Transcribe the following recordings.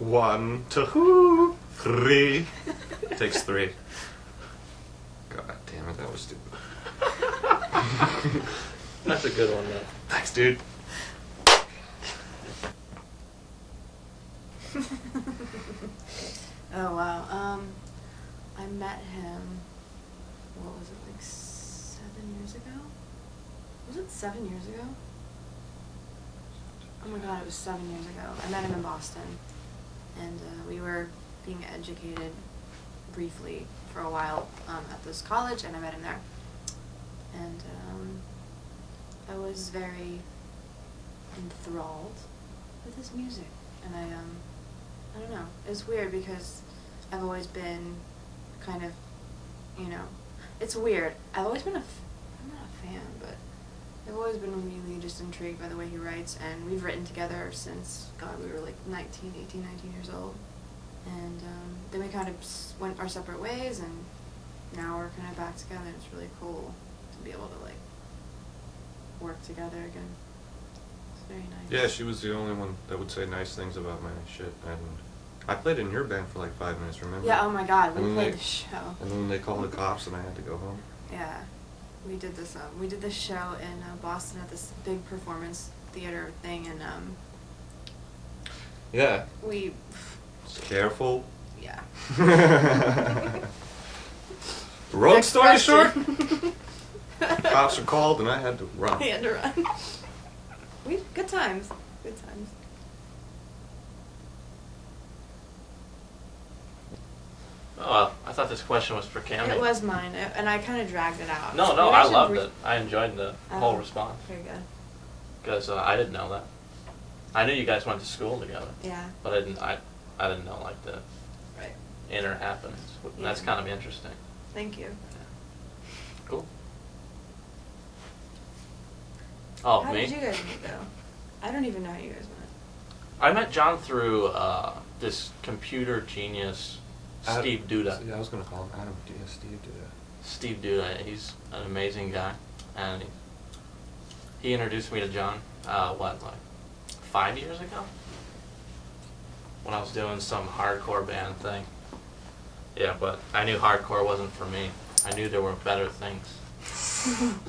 1, 2, 3. Takes 3. God damn it, that was stupid. That's a good one, though. Thanks, dude. Oh wow. I met him. What was it, like 7 years ago? Was it 7 years ago? Oh my god, it was 7 years ago. I met him in Boston, and we were being educated briefly for a while at this college, and I met him there. And I was very enthralled with his music, and I don't know. It's weird because I've always been kind of, you know, it's weird. I've always been I'm not a fan, but I've always been really just intrigued by the way he writes, and we've written together since, God, we were like 19 years old. And then we kind of went our separate ways, and now we're kind of back together, and it's really cool to be able to, like, work together again. It's very nice. Yeah, she was the only one that would say nice things about my shit, and I played in your band for like 5 minutes, remember? Yeah, oh my god, we And played the show. And then they called the cops and I had to go home. Yeah, we did this show in Boston at this big performance theater thing, and Yeah. we... Careful. Yeah. Long Next story short, question. cops were called and I had to run. He had to run. Good times. Good times. Oh, I thought this question was for Cammy. It was mine, and I kind of dragged it out. No, Maybe I should loved it. I enjoyed the whole response. Very good. Because I didn't know that. I knew you guys went to school together. Yeah. But I didn't know, like, the Right. inner happenings. Yeah. That's kind of interesting. Thank you. Cool. Oh, How me? did you guys meet, though? I don't even know how you guys met. I met John through this computer genius, Steve Duda. Yeah, I was going to call him Adam. Yeah, Steve Duda. Steve Duda, he's an amazing guy, and he introduced me to John, like 5 years ago? When I was doing some hardcore band thing. Yeah, but I knew hardcore wasn't for me. I knew there were better things.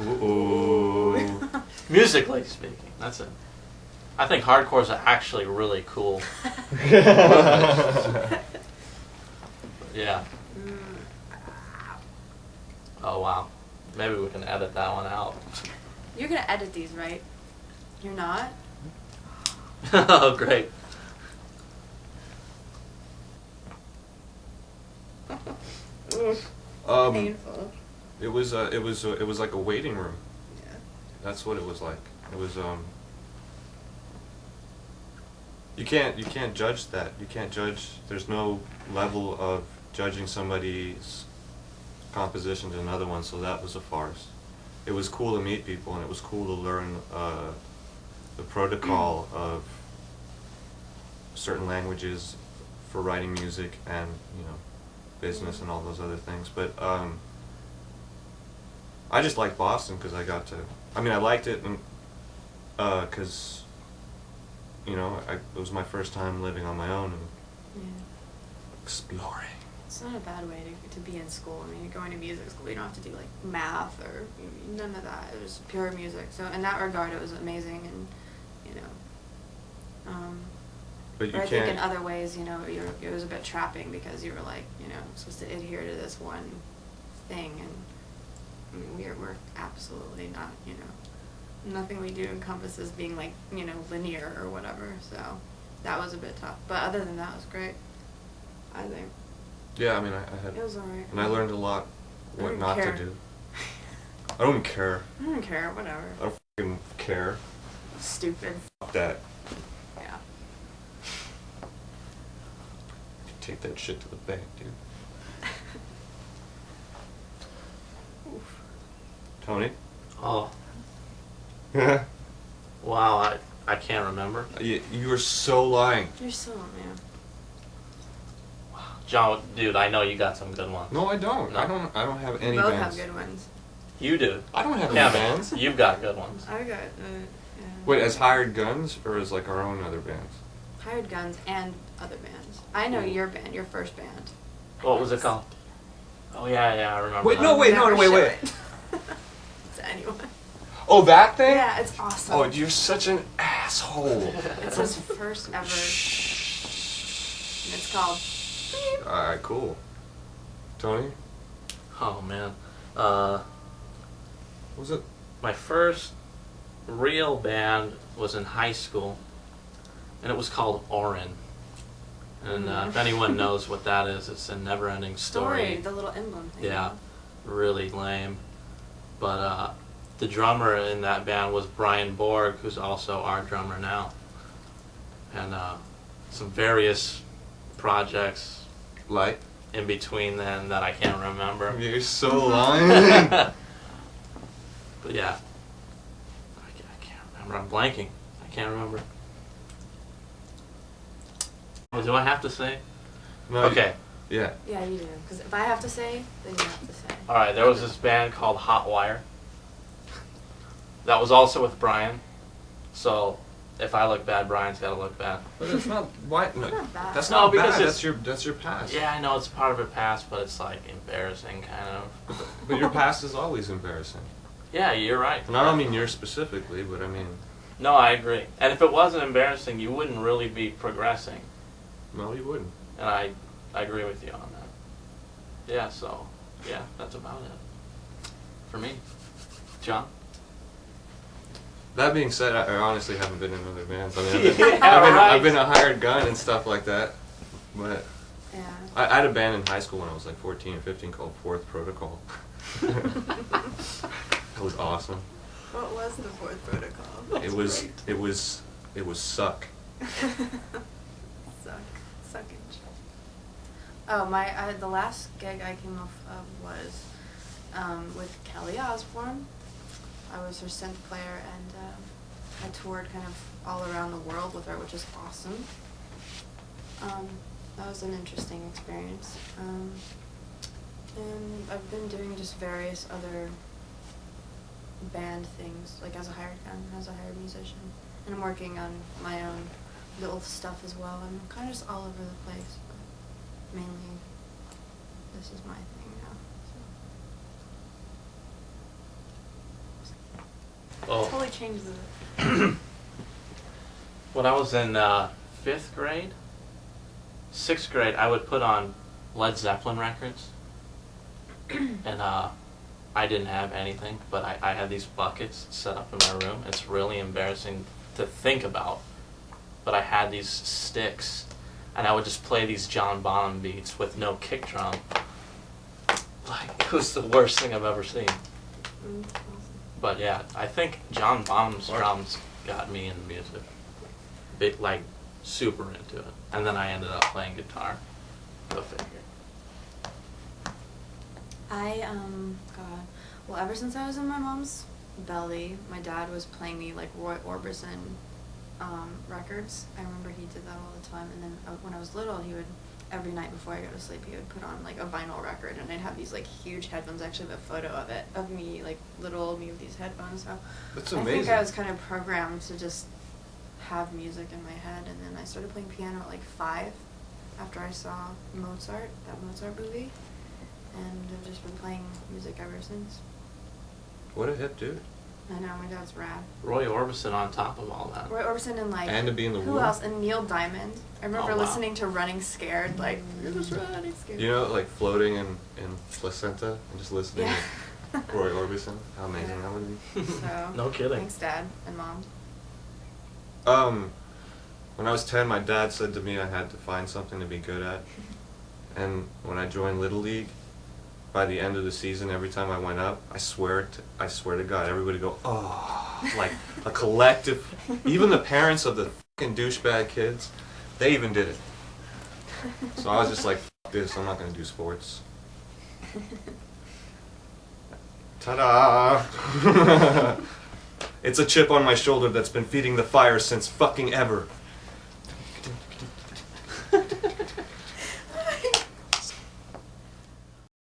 Ooh. Musically speaking, that's it. I think hardcore is actually really cool. Yeah. Oh, wow. Maybe we can edit that one out. You're gonna edit these, right? You're not? Oh, great. Painful. It was like a waiting room. Yeah. That's what it was like. It was You can't judge that. You can't judge. There's no level of judging somebody's composition to another one. So that was a farce. It was cool to meet people, and it was cool to learn the protocol of certain languages for writing music and, you know, business and all those other things. But I just liked Boston because I got to. I mean, I liked it because, you know, it was my first time living on my own and exploring. It's not a bad way to be in school. I mean, you're going to music school. You don't have to do like math or none of that. It was pure music. So in that regard, it was amazing, and you know. But you I can't. think in other ways, you know, it was a bit trapping because you were like, you know, supposed to adhere to this one thing, and I mean, we're absolutely not, you know, nothing we do encompasses being like, you know, linear or whatever. So that was a bit tough. But other than that, it was great. I think. Yeah, I mean, I had. It was alright. And I learned a lot I what don't not care. to do. I don't care. I don't care, whatever. I don't fucking care. Stupid. Fuck that. Yeah. Take that shit to the bank, dude. Tony? Oh, you wow, I can't remember. are so lying. You're so man. John, dude, I know you got some good ones. No, I don't. No. I don't have any We both bands. have good ones. You do. I don't have any Yeah, bands. You've got good ones. I got. Yeah. Wait, as hired guns or as like our own other bands? Hired Guns and other bands. I know your band, your first band. What was it called? Oh yeah, I remember. Wait, that. no, wait, Never wait, show wait. it to anyone. Oh, that thing? Yeah, it's awesome. Oh, you're such an asshole. It's his first ever, and it's called. Alright, cool. Tony? Oh man. What was it? My first real band was in high school, and it was called Orin. And if anyone knows what that is, it's a never-ending story. The little emblem thing. Yeah, really lame. But the drummer in that band was Brian Borg, who's also our drummer now. And some various projects Like? in between then that I can't remember. You're so lying. But yeah, I can't remember. I'm blanking. I can't remember. Oh, do I have to say? No, Okay. Yeah. Yeah, you do. Because if I have to say, then you have to say. All right. There was this band called Hot Wire. That was also with Brian. So if I look bad, Brian's got to look bad. But it's not why no, It's not bad. that's No, not because bad. it's- That's your past. Yeah, I know it's part of her past, but it's like embarrassing, kind of. But your past is always embarrassing. Yeah, you're right. And I don't mean yours specifically, but I mean, No, I agree. And if it wasn't embarrassing, you wouldn't really be progressing. no, you wouldn't. And I agree with you on that. Yeah, so, yeah, that's about it. For me. John? That being said, I honestly haven't been in other bands. I mean, Yeah, right. I've been a hired gun and stuff like that. But Yeah. I had a band in high school when I was like 14 or 15 called Fourth Protocol. That was awesome. What was the fourth protocol? It was suck. Suckage. Oh, the last gig I came off of was with Kelly Osbourne. I was her synth player, and I toured kind of all around the world with her, which is awesome. That was an interesting experience. And I've been doing just various other band things, like as a hired musician. And I'm working on my own little stuff as well. I'm kind of just all over the place, but mainly this is my thing now. Oh. Totally changed the... When I was in 5th grade, 6th grade, I would put on Led Zeppelin records. And I didn't have anything, but I had these buckets set up in my room. It's really embarrassing to think about. But I had these sticks, and I would just play these John Bonham beats with no kick drum. Like, it was the worst thing I've ever seen. Awesome. But yeah, I think John Bonham's drums got me into music. Big, like, super into it. And then I ended up playing guitar. Go figure. God. Well, ever since I was in my mom's belly, my dad was playing me, like, Roy Orbison records. I remember he did that all the time. And then when I was little, he would, every night before I go to sleep, he would put on, like, a vinyl record. And I'd have these, like, huge headphones. I actually have a photo of it, of me, like, little old me with these headphones. So That's I amazing. think I was kind of programmed to just have music in my head. And then I started playing piano at, like, 5 after I saw Mozart, that Mozart movie. And I've just been playing music ever since. What a hip dude. I know, my dad's rad. Roy Orbison on top of all that. Roy Orbison and, like... And to be in the who Womb. else? And Neil Diamond. I remember Oh, wow. listening to Running Scared, like, you're just running scared. You know, like floating in placenta and just listening Yeah. to Roy Orbison. How amazing Yeah. that would be. So, No kidding. thanks, Dad and Mom. When I was 10, my dad said to me I had to find something to be good at. And when I joined Little League, by the end of the season, every time I went up, I swear to God, everybody would go, oh, like a collective. Even the parents of the fucking douchebag kids, they even did it. So I was just like, F this, I'm not gonna do sports. Ta-da! It's a chip on my shoulder that's been feeding the fire since fucking ever.